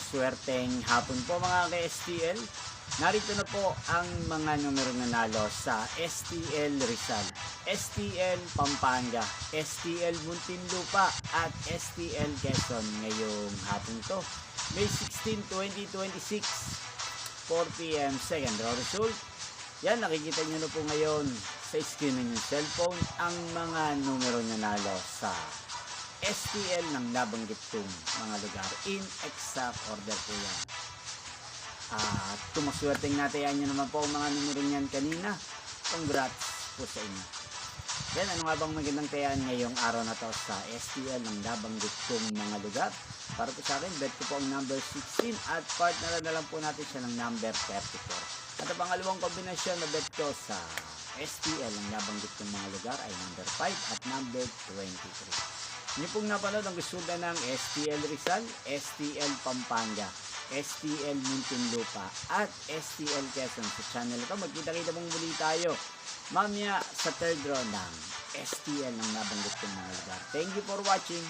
maswerteng hapon po mga ka-STL. Narito na po ang mga numero nanalo sa STL Rizal, STL Pampanga, STL Muntinlupa at STL Quezon ngayong hapon to. May 16, 2026, 4 p.m. second draw result. Yan, nakikita nyo na po ngayon sa screen ng inyong cellphone ang mga numero nanalo sa STL ng nabanggit kong mga lugar. In exact order po yan. At kung maswerteng natayaan nyo naman po ang mga numero niyan kanina, congrats po sa inyo. Yan, ano nga bang magandang tayaan ngayong araw na to sa STL ng nabanggit kong mga lugar? Para po sa akin, bet ko po ang number 16 at partner na lang po natin siya ng number 34. At ang pangalawang kombinasyon na bet ko sa STL ng nabanggit kong mga lugar ay number 5 at number 23. Hindi pong napanood ang resulta ng STL Rizal, STL Pampanga, STL Muntinlupa at STL Quezon sa channel ito. Magkita-kita pong muli tayo mamaya sa third draw ng STL ng nabanggit kong mga lugar. Thank you for watching.